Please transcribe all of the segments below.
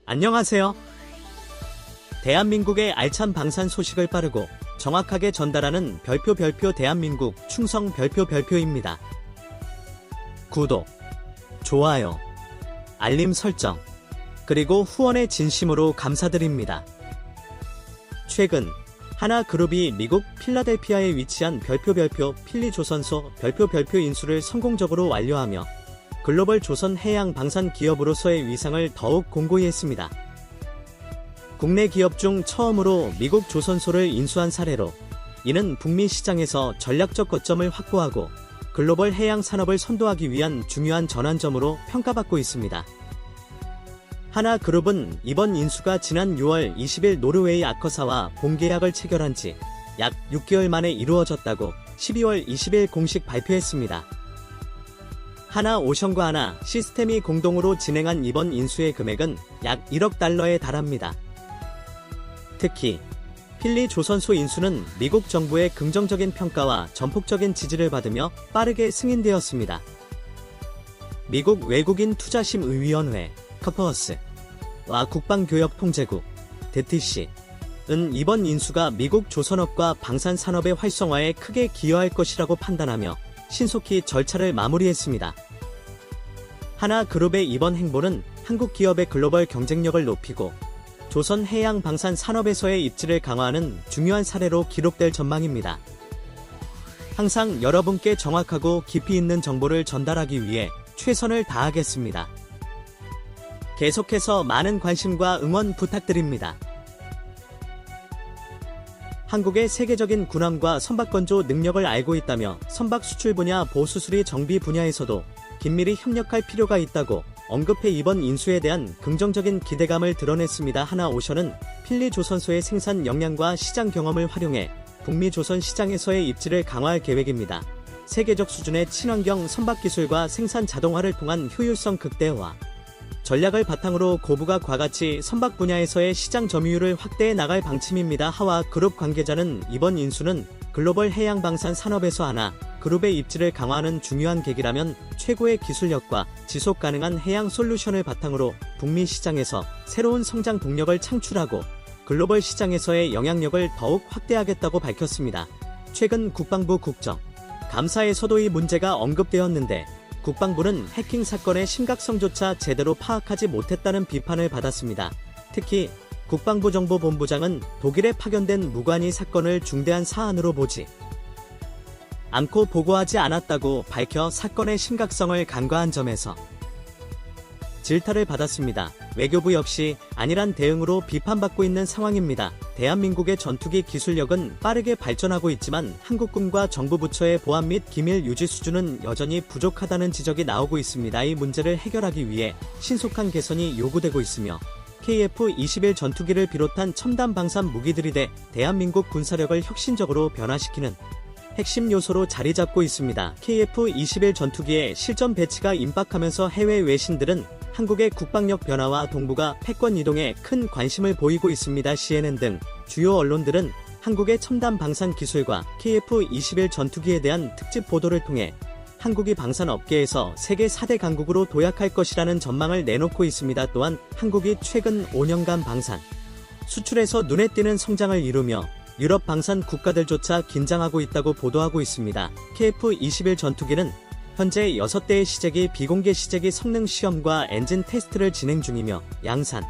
안녕하세요. 대한민국의 알찬 방산 소식을 빠르고 정확하게 전달하는 별표 대한민국 충성 별표입니다. 구독, 좋아요, 알림 설정, 그리고 후원의 진심으로 감사드립니다. 최근 하나그룹이 미국 필라델피아에 위치한 별표 필리 조선소 별표 인수를 성공적으로 완료하며 글로벌 조선 해양 방산 기업으로서의 위상을 더욱 공고히 했습니다. 국내 기업 중 처음으로 미국 조선소를 인수한 사례로 이는 북미 시장에서 전략적 거점을 확보하고 글로벌 해양 산업을 선도하기 위한 중요한 전환점으로 평가받고 있습니다. 하나그룹은 이번 인수가 지난 6월 20일 노르웨이 아커사와 본계약을 체결한 지 약 6개월 만에 이루어졌다고 12월 20일 공식 발표했습니다. 하나오션과 하나 시스템이 공동으로 진행한 이번 인수의 금액은 약 1억 달러에 달합니다. 특히 필리 조선소 인수는 미국 정부의 긍정적인 평가와 전폭적인 지지를 받으며 빠르게 승인되었습니다. 미국 외국인 투자심의위원회 커퍼스와 국방교역통제국 DTC은 이번 인수가 미국 조선업과 방산 산업의 활성화에 크게 기여할 것이라고 판단하며 신속히 절차를 마무리했습니다. 하나그룹의 이번 행보는 한국 기업의 글로벌 경쟁력을 높이고 조선 해양 방산 산업에서의 입지를 강화하는 중요한 사례로 기록될 전망입니다. 항상 여러분께 정확하고 깊이 있는 정보를 전달하기 위해 최선을 다하겠습니다. 계속해서 많은 관심과 응원 부탁드립니다. 한국의 세계적인 군함과 선박 건조 능력을 알고 있다며 선박 수출 분야 보수수리 정비 분야에서도 긴밀히 협력할 필요가 있다고 언급해 이번 인수에 대한 긍정적인 기대감을 드러냈습니다. 하나오션은 필리 조선소의 생산 역량과 시장 경험을 활용해 북미 조선 시장에서의 입지를 강화할 계획입니다. 세계적 수준의 친환경 선박 기술과 생산 자동화를 통한 효율성 극대화 전략을 바탕으로 고부가과 가치 선박 분야에서의 시장 점유율을 확대해 나갈 방침입니다. 하와그룹 관계자는 이번 인수는 글로벌 해양 방산 산업에서 하나그룹의 입지를 강화하는 중요한 계기라면 최고의 기술력과 지속 가능한 해양 솔루션을 바탕으로 북미 시장에서 새로운 성장 동력을 창출하고 글로벌 시장에서의 영향력을 더욱 확대하겠다고 밝혔습니다. 최근 국방부 국정감사에서도 이 문제가 언급되었는데 국방부는 해킹 사건의 심각성조차 제대로 파악하지 못했다는 비판을 받았습니다. 특히 국방부 정보본부장은 독일에 파견된 무관이 사건을 중대한 사안으로 보지 않고 보고하지 않았다고 밝혀 사건의 심각성을 간과한 점에서 질타를 받았습니다. 외교부 역시 안일한 대응으로 비판받고 있는 상황입니다. 대한민국의 전투기 기술력은 빠르게 발전하고 있지만 한국군과 정부 부처의 보안 및 기밀 유지 수준은 여전히 부족하다는 지적이 나오고 있습니다. 이 문제를 해결하기 위해 신속한 개선이 요구되고 있으며 KF-21 전투기를 비롯한 첨단 방산 무기들이 대한민국 군사력을 혁신적으로 변화시키는 핵심 요소로 자리 잡고 있습니다. KF-21 전투기의 실전 배치가 임박하면서 해외 외신들은 한국의 국방력 변화와 동북아 패권 이동에 큰 관심을 보이고 있습니다. CNN 등 주요 언론들은 한국의 첨단 방산 기술과 KF-21 전투기에 대한 특집 보도를 통해 한국이 방산 업계에서 세계 4대 강국으로 도약할 것이라는 전망을 내놓고 있습니다. 또한 한국이 최근 5년간 방산 수출에서 눈에 띄는 성장을 이루며 유럽 방산 국가들조차 긴장하고 있다고 보도하고 있습니다. KF-21 전투기는 현재 6대의 시제기 비공개 시제기 성능 시험과 엔진 테스트를 진행 중이며 양산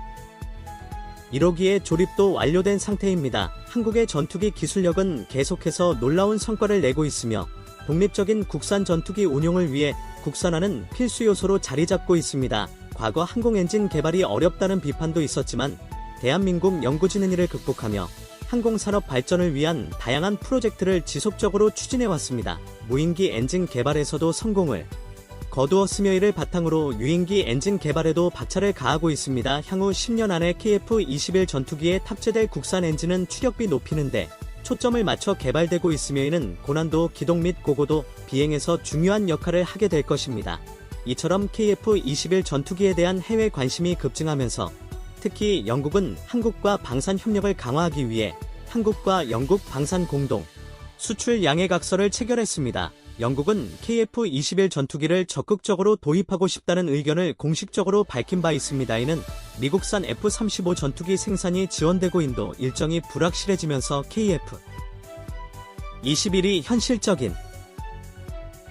1호기의 조립도 완료된 상태입니다. 한국의 전투기 기술력은 계속해서 놀라운 성과를 내고 있으며 독립적인 국산 전투기 운용을 위해 국산화는 필수 요소로 자리 잡고 있습니다. 과거 항공 엔진 개발이 어렵다는 비판도 있었지만 대한민국 연구진흥위를 극복하며 항공산업 발전을 위한 다양한 프로젝트를 지속적으로 추진해왔습니다. 무인기 엔진 개발에서도 성공을 거두었으며 이를 바탕으로 유인기 엔진 개발에도 박차를 가하고 있습니다. 향후 10년 안에 KF-21 전투기에 탑재될 국산 엔진은 추력비 높이는데 초점을 맞춰 개발되고 있으며 이는 고난도, 기동 및 고고도 비행에서 중요한 역할을 하게 될 것입니다. 이처럼 KF-21 전투기에 대한 해외 관심이 급증하면서 특히 영국은 한국과 방산 협력을 강화하기 위해 한국과 영국 방산 공동 수출 양해각서를 체결했습니다. 영국은 KF-21 전투기를 적극적으로 도입하고 싶다는 의견을 공식적으로 밝힌 바 있습니다. 이는 미국산 F-35 전투기 생산이 지연되고 인도 일정이 불확실해지면서 KF-21이 현실적인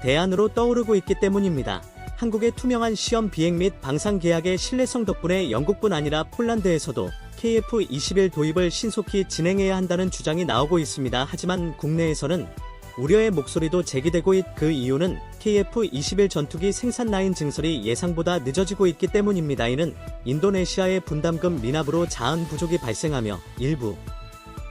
대안으로 떠오르고 있기 때문입니다. 한국의 투명한 시험 비행 및 방산 계약의 신뢰성 덕분에 영국뿐 아니라 폴란드에서도 KF-21 도입을 신속히 진행해야 한다는 주장이 나오고 있습니다. 하지만 국내에서는 우려의 목소리도 제기되고 그 이유는 KF-21 전투기 생산 라인 증설이 예상보다 늦어지고 있기 때문입니다. 이는 인도네시아의 분담금 미납으로 자원 부족이 발생하며 일부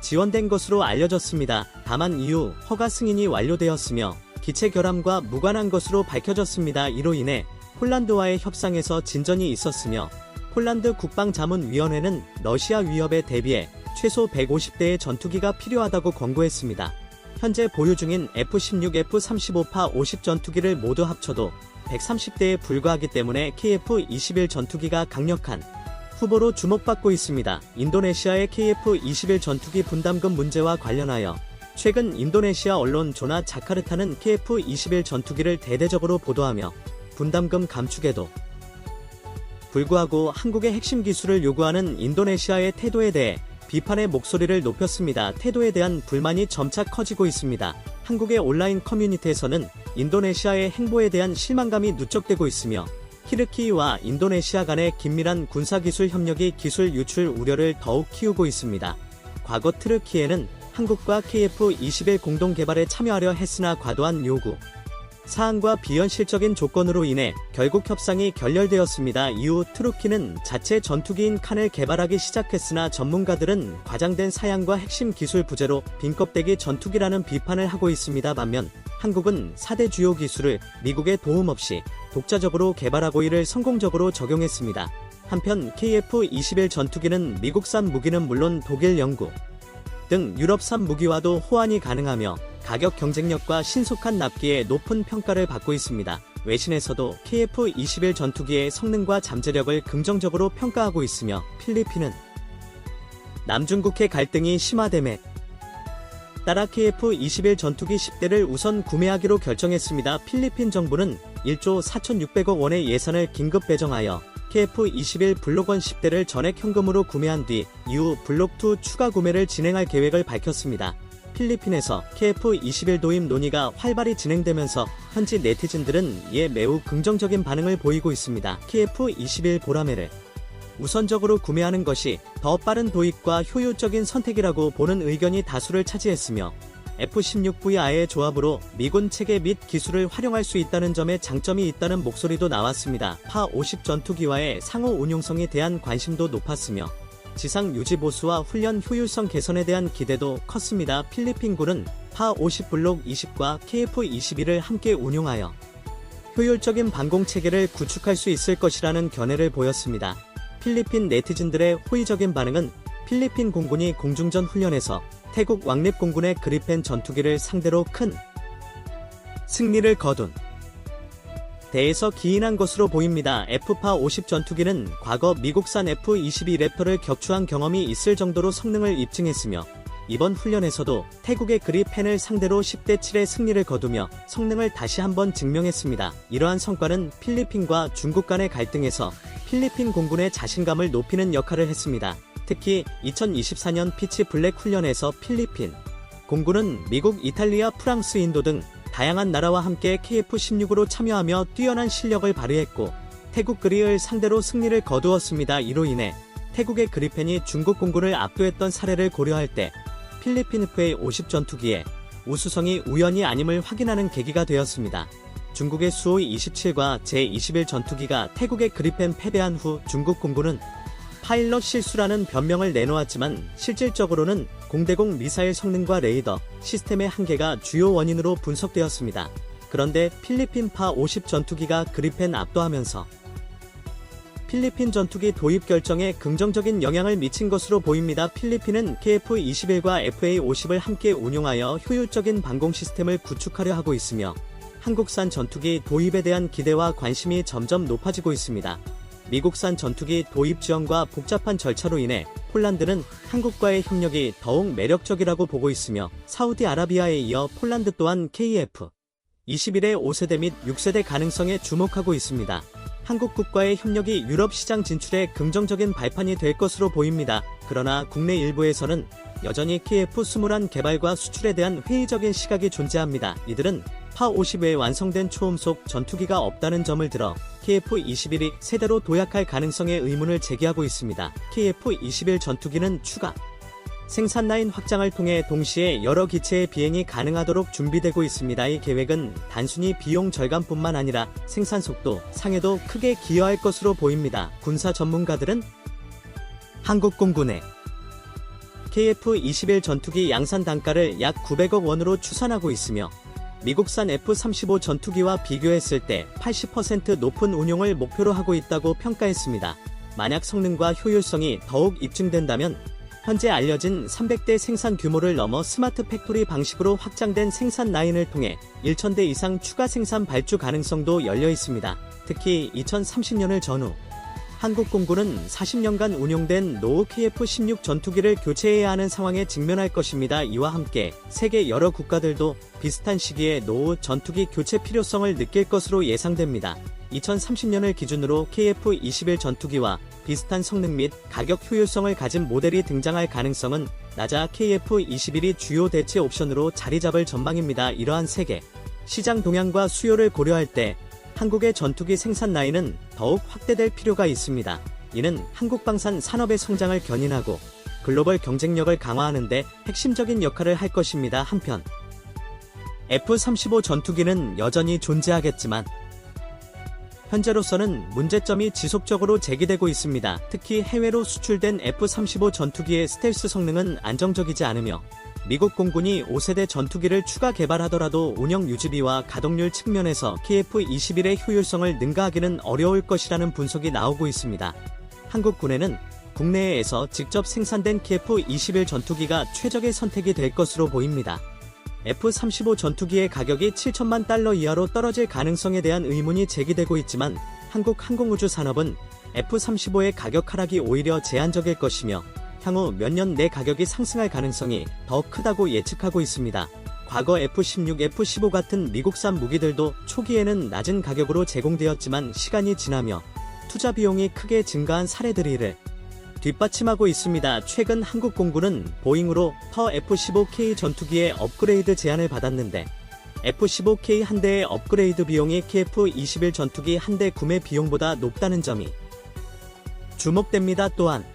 지원된 것으로 알려졌습니다. 다만 이후 허가 승인이 완료되었으며 기체 결함과 무관한 것으로 밝혀졌습니다. 이로 인해 폴란드와의 협상에서 진전이 있었으며 폴란드 국방자문위원회는 러시아 위협에 대비해 최소 150대의 전투기가 필요하다고 권고했습니다. 현재 보유 중인 F-16, F-35파 50 전투기를 모두 합쳐도 130대에 불과하기 때문에 KF-21 전투기가 강력한 후보로 주목받고 있습니다. 인도네시아의 KF-21 전투기 분담금 문제와 관련하여 최근 인도네시아 언론 조나 자카르타는 KF-21 전투기를 대대적으로 보도하며 분담금 감축에도 불구하고 한국의 핵심 기술을 요구하는 인도네시아의 태도에 대해 비판의 목소리를 높였습니다. 태도에 대한 불만이 점차 커지고 있습니다. 한국의 온라인 커뮤니티에서는 인도네시아의 행보에 대한 실망감이 누적되고 있으며 키르키와 인도네시아 간의 긴밀한 군사기술 협력이 기술 유출 우려를 더욱 키우고 있습니다. 과거 트르키에는 한국과 KF-21 공동 개발에 참여하려 했으나 과도한 요구 사항과 비현실적인 조건으로 인해 결국 협상이 결렬되었습니다. 이후 트루키는 자체 전투기인 칸을 개발하기 시작했으나 전문가들은 과장된 사양과 핵심 기술 부재로 빈껍데기 전투기라는 비판을 하고 있습니다. 반면 한국은 4대 주요 기술을 미국의 도움 없이 독자적으로 개발하고 이를 성공적으로 적용했습니다. 한편 KF-21 전투기는 미국산 무기는 물론 독일, 영국 등 유럽산 무기와도 호환이 가능하며 가격 경쟁력과 신속한 납기에 높은 평가를 받고 있습니다. 외신에서도 KF-21 전투기의 성능과 잠재력을 긍정적으로 평가하고 있으며 필리핀은 남중국해 갈등이 심화됨에 따라 KF-21 전투기 10대를 우선 구매하기로 결정했습니다. 필리핀 정부는 1조 4,600억 원의 예산을 긴급 배정하여 KF-21 블록 1 10대를 전액 현금으로 구매한 뒤 이후 블록 2 추가 구매를 진행할 계획을 밝혔습니다. 필리핀에서 KF-21 도입 논의가 활발히 진행되면서 현지 네티즌들은 이에 매우 긍정적인 반응을 보이고 있습니다. KF-21 보라매를 우선적으로 구매하는 것이 더 빠른 도입과 효율적인 선택이라고 보는 의견이 다수를 차지했으며 F-16V와의 조합으로 미군 체계 및 기술을 활용할 수 있다는 점에 장점이 있다는 목소리도 나왔습니다. 파-50 전투기와의 상호 운용성에 대한 관심도 높았으며 지상 유지 보수와 훈련 효율성 개선에 대한 기대도 컸습니다. 필리핀군은 파-50 블록 20과 KF-21을 함께 운용하여 효율적인 방공 체계를 구축할 수 있을 것이라는 견해를 보였습니다. 필리핀 네티즌들의 호의적인 반응은 필리핀 공군이 공중전 훈련에서 태국 왕립 공군의 그리펜 전투기를 상대로 큰 승리를 거둔 대에서 기인한 것으로 보입니다. F-50 전투기는 과거 미국산 F-22 랩터를 격추한 경험이 있을 정도로 성능을 입증했으며 이번 훈련에서도 태국의 그리펜을 상대로 10대 7의 승리를 거두며 성능을 다시 한번 증명했습니다. 이러한 성과는 필리핀과 중국 간의 갈등에서 필리핀 공군의 자신감을 높이는 역할을 했습니다. 특히 2024년 피치 블랙 훈련에서 필리핀 공군은 미국, 이탈리아, 프랑스, 인도 등 다양한 나라와 함께 KF-16으로 참여하며 뛰어난 실력을 발휘했고 태국 그리을 상대로 승리를 거두었습니다. 이로 인해 태국의 그리펜이 중국 공군을 압도했던 사례를 고려할 때 필리핀 F-50 전투기의 우수성이 우연이 아님을 확인하는 계기가 되었습니다. 중국의 수호이 27과 제-21 전투기가 태국의 그리펜 패배한 후 중국 공군은 파일럿 실수라는 변명을 내놓았지만 실질적으로는 공대공 미사일 성능과 레이더 시스템의 한계가 주요 원인으로 분석되었습니다. 그런데 필리핀 파-50 전투기가 그리펜 압도하면서 필리핀 전투기 도입 결정에 긍정적인 영향을 미친 것으로 보입니다. 필리핀은 KF-21과 FA-50을 함께 운용하여 효율적인 방공 시스템을 구축하려 하고 있으며 한국산 전투기 도입에 대한 기대와 관심이 점점 높아지고 있습니다. 미국산 전투기 도입 지원과 복잡한 절차로 인해 폴란드는 한국과의 협력이 더욱 매력적이라고 보고 있으며 사우디아라비아에 이어 폴란드 또한 KF 21의 5세대 및 6세대 가능성에 주목하고 있습니다. 한국 국가의 협력이 유럽 시장 진출에 긍정적인 발판이 될 것으로 보입니다. 그러나 국내 일부에서는 여전히 KF-21 개발과 수출에 대한 회의적인 시각이 존재합니다. 이들은 파-50에 완성된 초음속 전투기가 없다는 점을 들어 KF-21이 세대로 도약할 가능성에 의문을 제기하고 있습니다. KF-21 전투기는 추가 생산 라인 확장을 통해 동시에 여러 기체의 비행이 가능하도록 준비되고 있습니다. 이 계획은 단순히 비용 절감뿐만 아니라 생산 속도 상에도 크게 기여할 것으로 보입니다. 군사 전문가들은 한국공군의 KF-21 전투기 양산 단가를 약 900억 원으로 추산하고 있으며 미국산 F-35 전투기와 비교했을 때 80% 높은 운용을 목표로 하고 있다고 평가했습니다. 만약 성능과 효율성이 더욱 입증된다면 현재 알려진 300대 생산 규모를 넘어 스마트 팩토리 방식으로 확장된 생산 라인을 통해 1000대 이상 추가 생산 발주 가능성도 열려 있습니다. 특히 2030년을 전후 한국공군은 40년간 운용된 노후 KF-16 전투기를 교체해야 하는 상황에 직면할 것입니다. 이와 함께 세계 여러 국가들도 비슷한 시기에 노후 전투기 교체 필요성을 느낄 것으로 예상됩니다. 2030년을 기준으로 KF-21 전투기와 비슷한 성능 및 가격 효율성을 가진 모델이 등장할 가능성은 낮아 KF-21이 주요 대체 옵션으로 자리 잡을 전망입니다. 이러한 세계 시장 동향과 수요를 고려할 때 한국의 전투기 생산 라인은 더욱 확대될 필요가 있습니다. 이는 한국 방산 산업의 성장을 견인하고 글로벌 경쟁력을 강화하는 데 핵심적인 역할을 할 것입니다. 한편 F-35 전투기는 여전히 존재하겠지만 현재로서는 문제점이 지속적으로 제기되고 있습니다. 특히 해외로 수출된 F-35 전투기의 스텔스 성능은 안정적이지 않으며 미국 공군이 5세대 전투기를 추가 개발하더라도 운영 유지비와 가동률 측면에서 KF-21의 효율성을 능가하기는 어려울 것이라는 분석이 나오고 있습니다. 한국군에는 국내에서 직접 생산된 KF-21 전투기가 최적의 선택이 될 것으로 보입니다. F-35 전투기의 가격이 7천만 달러 이하로 떨어질 가능성에 대한 의문이 제기되고 있지만 한국 항공우주 산업은 F-35의 가격 하락이 오히려 제한적일 것이며 향후 몇 년 내 가격이 상승할 가능성이 더 크다고 예측하고 있습니다. 과거 F-16, F-15 같은 미국산 무기들도 초기에는 낮은 가격으로 제공되었지만 시간이 지나며 투자 비용이 크게 증가한 사례들이 이를 뒷받침하고 있습니다. 최근 한국공군은 보잉으로 터 F-15K 전투기의 업그레이드 제안을 받았는데 F-15K 한 대의 업그레이드 비용이 KF-21 전투기 한 대 구매 비용보다 높다는 점이 주목됩니다. 또한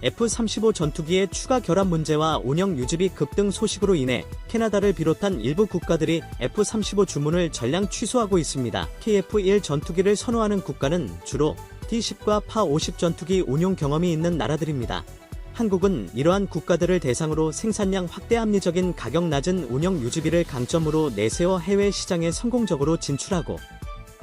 F-35 전투기의 추가 결함 문제와 운영 유지비 급등 소식으로 인해 캐나다를 비롯한 일부 국가들이 F-35 주문을 전량 취소하고 있습니다. KF-1 전투기를 선호하는 국가는 주로 D-10과 파-50 전투기 운용 경험이 있는 나라들입니다. 한국은 이러한 국가들을 대상으로 생산량 확대 합리적인 가격 낮은 운영 유지비를 강점으로 내세워 해외 시장에 성공적으로 진출하고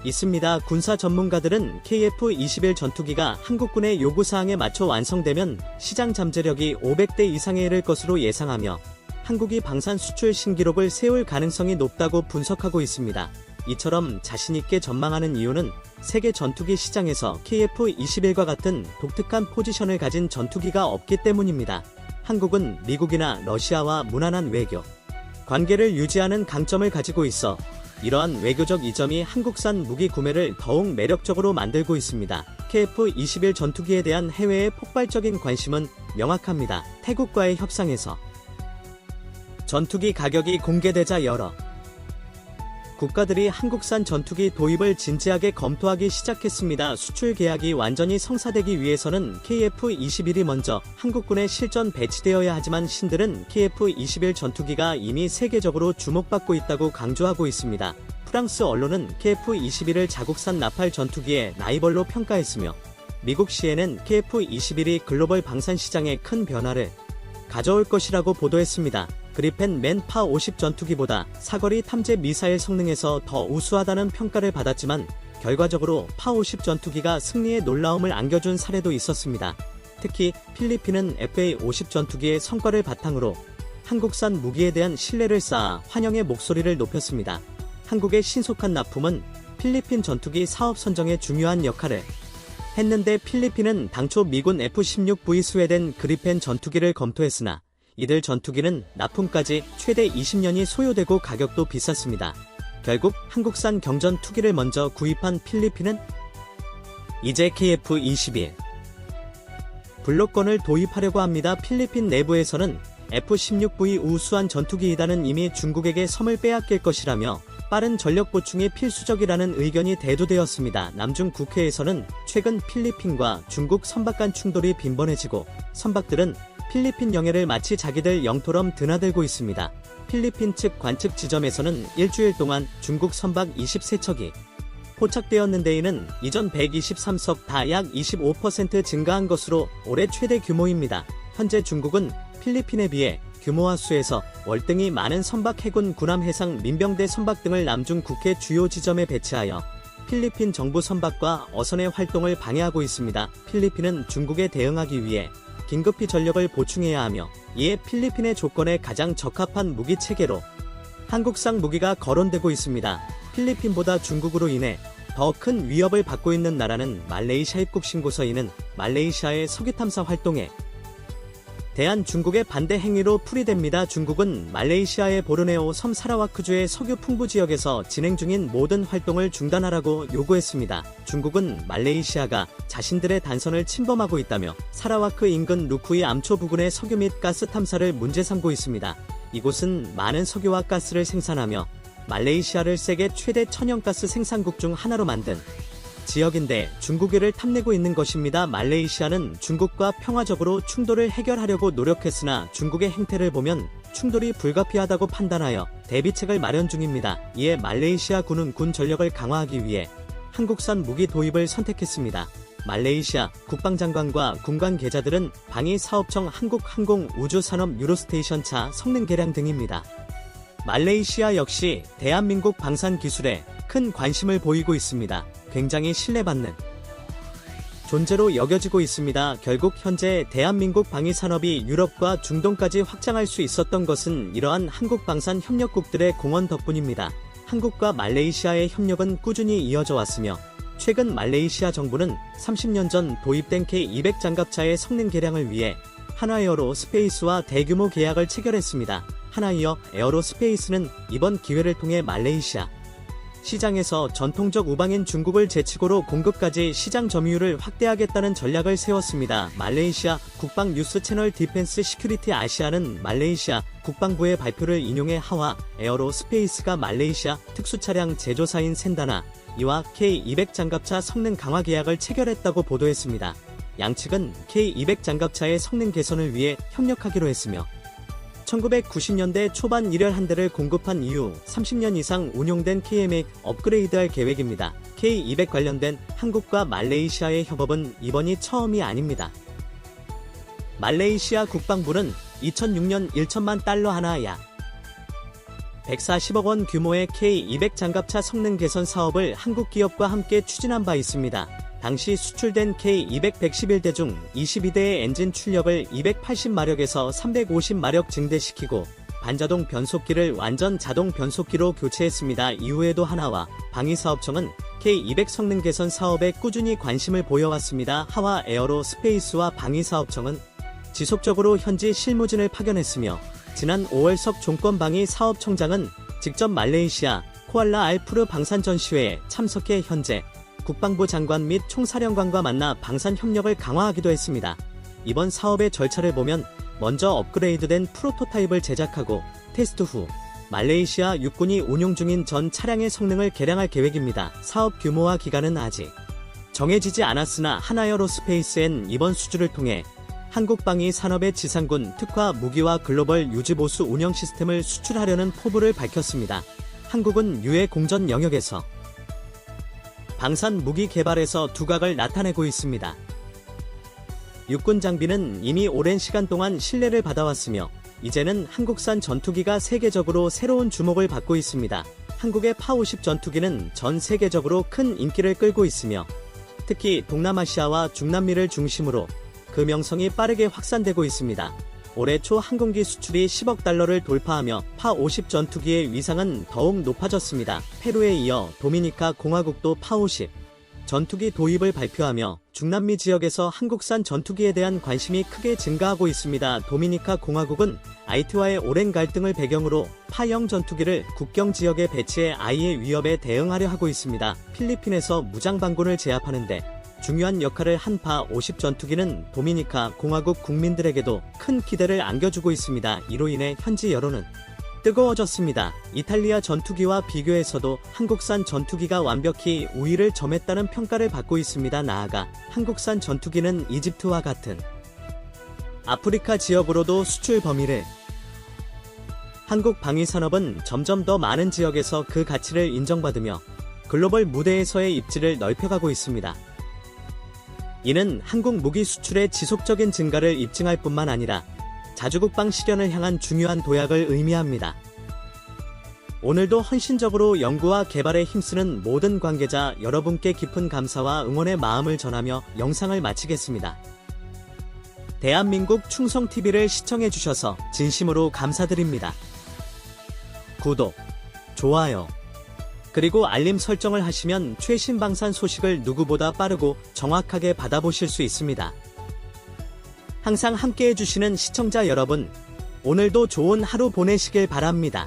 있습니다. 군사 전문가들은 KF-21 전투기가 한국군의 요구사항에 맞춰 완성되면 시장 잠재력이 500대 이상에 이를 것으로 예상하며 한국이 방산 수출 신기록을 세울 가능성이 높다고 분석하고 있습니다. 이처럼 자신있게 전망하는 이유는 세계 전투기 시장에서 KF-21과 같은 독특한 포지션을 가진 전투기가 없기 때문입니다. 한국은 미국이나 러시아와 무난한 외교 관계를 유지하는 강점을 가지고 있어 이러한 외교적 이점이 한국산 무기 구매를 더욱 매력적으로 만들고 있습니다. KF-21 전투기에 대한 해외의 폭발적인 관심은 명확합니다. 태국과의 협상에서 전투기 가격이 공개되자 여러 국가들이 한국산 전투기 도입을 진지하게 검토하기 시작했습니다. 수출 계약이 완전히 성사되기 위해서는 KF-21이 먼저 한국군에 실전 배치되어야 하지만 신들은 KF-21 전투기가 이미 세계적으로 주목받고 있다고 강조하고 있습니다. 프랑스 언론은 KF-21을 자국산 나팔 전투기의 라이벌로 평가했으며 미국 CNN KF-21이 글로벌 방산 시장에 큰 변화를 가져올 것이라고 보도했습니다. 그리펜 맨 파-50 전투기보다 사거리 탐지 미사일 성능에서 더 우수하다는 평가를 받았지만 결과적으로 파-50 전투기가 승리의 놀라움을 안겨준 사례도 있었습니다. 특히 필리핀은 FA-50 전투기의 성과를 바탕으로 한국산 무기에 대한 신뢰를 쌓아 환영의 목소리를 높였습니다. 한국의 신속한 납품은 필리핀 전투기 사업 선정에 중요한 역할을 했는데 필리핀은 당초 미군 F-16V 스웨덴 그리펜 전투기를 검토했으나 이들 전투기는 납품까지 최대 20년이 소요되고 가격도 비쌌습니다. 결국 한국산 경전 투기를 먼저 구입한 필리핀은 이제 KF-21 블록권을 도입하려고 합니다. 필리핀 내부에서는 F-16V 우수한 전투기이다는 이미 중국에게 섬을 빼앗길 것이라며 빠른 전력 보충이 필수적이라는 의견이 대두되었습니다. 남중 국회에서는 최근 필리핀과 중국 선박 간 충돌이 빈번해지고 선박들은 필리핀 영해를 마치 자기들 영토럼 드나들고 있습니다. 필리핀 측 관측 지점에서는 일주일 동안 중국 선박 23척이 포착되었는데 이는 이전 123석 다 약 25% 증가한 것으로 올해 최대 규모입니다. 현재 중국은 필리핀에 비해 규모와 수에서 월등히 많은 선박 해군 군함 해상 민병대 선박 등을 남중 국해 주요 지점에 배치하여 필리핀 정부 선박과 어선의 활동을 방해하고 있습니다. 필리핀은 중국에 대응하기 위해 긴급히 전력을 보충해야 하며 이에 필리핀의 조건에 가장 적합한 무기 체계로 한국상 무기가 거론되고 있습니다. 필리핀보다 중국으로 인해 더 큰 위협을 받고 있는 나라는 말레이시아 입국신고서인은 말레이시아의 석유 탐사 활동에 대한 중국의 반대 행위로 풀이됩니다. 중국은 말레이시아의 보르네오 섬 사라와크주의 석유 풍부 지역에서 진행 중인 모든 활동을 중단하라고 요구했습니다. 중국은 말레이시아가 자신들의 단선을 침범하고 있다며 사라와크 인근 루쿠이 암초 부근의 석유 및 가스 탐사를 문제 삼고 있습니다. 이곳은 많은 석유와 가스를 생산하며 말레이시아를 세계 최대 천연가스 생산국 중 하나로 만든 지역인데 중국해를 탐내고 있는 것입니다. 말레이시아는 중국과 평화적으로 충돌을 해결하려고 노력했으나 중국의 행태를 보면 충돌이 불가피하다고 판단하여 대비책을 마련 중입니다. 이에 말레이시아 군은 군 전력을 강화하기 위해 한국산 무기 도입을 선택했습니다. 말레이시아 국방장관과 군 관계자들은 방위사업청 한국항공우주산업 유로스테이션차 성능 개량 등입니다. 말레이시아 역시 대한민국 방산 기술에 큰 관심을 보이고 있습니다. 굉장히 신뢰받는 존재로 여겨지고 있습니다. 결국 현재 대한민국 방위산업이 유럽과 중동까지 확장할 수 있었던 것은 이러한 한국 방산 협력국들의 공헌 덕분입니다. 한국과 말레이시아의 협력은 꾸준히 이어져 왔으며 최근 말레이시아 정부는 30년 전 도입된 K200 장갑차의 성능 개량을 위해 한화에어로스페이스와 대규모 계약을 체결했습니다. 한화에어로스페이스는 이번 기회를 통해 말레이시아 시장에서 전통적 우방인 중국을 제치고로 공급까지 시장 점유율을 확대하겠다는 전략을 세웠습니다. 말레이시아 국방 뉴스 채널 디펜스 시큐리티 아시아는 말레이시아 국방부의 발표를 인용해 하와 에어로스페이스가 말레이시아 특수차량 제조사인 샌다나 이와 K200 장갑차 성능 강화 계약을 체결했다고 보도했습니다. 양측은 K200 장갑차의 성능 개선을 위해 협력하기로 했으며 1990년대 초반 일열 한 대를 공급한 이후 30년 이상 운용된 KM에 업그레이드할 계획입니다. K200 관련된 한국과 말레이시아의 협업은 이번이 처음이 아닙니다. 말레이시아 국방부는 2006년 1천만 달러 하나 약 140억 원 규모의 K200 장갑차 성능 개선 사업을 한국 기업과 함께 추진한 바 있습니다. 당시 수출된 K200 111대 중 22대의 엔진 출력을 280마력에서 350마력 증대시키고 반자동 변속기를 완전 자동 변속기로 교체했습니다. 이후에도 한화와 방위사업청은 K200 성능 개선 사업에 꾸준히 관심을 보여왔습니다. 하와 에어로스페이스와 방위사업청은 지속적으로 현지 실무진을 파견했으며 지난 5월 석 종권방위사업청장은 직접 말레이시아 쿠알라알푸르 방산 전시회에 참석해 현재 국방부 장관 및 총사령관과 만나 방산 협력을 강화하기도 했습니다. 이번 사업의 절차를 보면 먼저 업그레이드된 프로토타입을 제작하고 테스트 후 말레이시아 육군이 운용 중인 전 차량의 성능을 개량할 계획입니다. 사업 규모와 기간은 아직 정해지지 않았으나 한화에어로스페이스엔 이번 수주를 통해 한국방위 산업의 지상군 특화 무기와 글로벌 유지보수 운영 시스템을 수출하려는 포부를 밝혔습니다. 한국은 유해 공전 영역에서 방산 무기 개발에서 두각을 나타내고 있습니다. 육군 장비는 이미 오랜 시간 동안 신뢰를 받아왔으며 이제는 한국산 전투기가 세계적으로 새로운 주목을 받고 있습니다. 한국의 파50 전투기는 전 세계적으로 큰 인기를 끌고 있으며 특히 동남아시아와 중남미를 중심으로 그 명성이 빠르게 확산되고 있습니다. 올해 초 항공기 수출이 10억 달러를 돌파하며 파50 전투기의 위상은 더욱 높아졌습니다. 페루에 이어 도미니카 공화국도 파50 전투기 도입을 발표하며 중남미 지역에서 한국산 전투기에 대한 관심이 크게 증가하고 있습니다. 도미니카 공화국은 IT와의 오랜 갈등을 배경으로 파형 전투기를 국경 지역에 배치해 I의 위협에 대응하려 하고 있습니다. 필리핀에서 무장반군을 제압하는데 중요한 역할을 한 파-50 전투기는 도미니카 공화국 국민들에게도 큰 기대를 안겨주고 있습니다. 이로 인해 현지 여론은 뜨거워졌습니다. 이탈리아 전투기와 비교해서도 한국산 전투기가 완벽히 우위를 점했다는 평가를 받고 있습니다. 나아가 한국산 전투기는 이집트와 같은 아프리카 지역으로도 수출 범위를 한국 방위산업은 점점 더 많은 지역에서 그 가치를 인정받으며 글로벌 무대에서의 입지를 넓혀가고 있습니다. 이는 한국 무기 수출의 지속적인 증가를 입증할 뿐만 아니라 자주국방 실현을 향한 중요한 도약을 의미합니다. 오늘도 헌신적으로 연구와 개발에 힘쓰는 모든 관계자 여러분께 깊은 감사와 응원의 마음을 전하며 영상을 마치겠습니다. 대한민국 충성TV를 시청해주셔서 진심으로 감사드립니다. 구독, 좋아요, 그리고 알림 설정을 하시면 최신 방산 소식을 누구보다 빠르고 정확하게 받아보실 수 있습니다. 항상 함께해 주시는 시청자 여러분, 오늘도 좋은 하루 보내시길 바랍니다.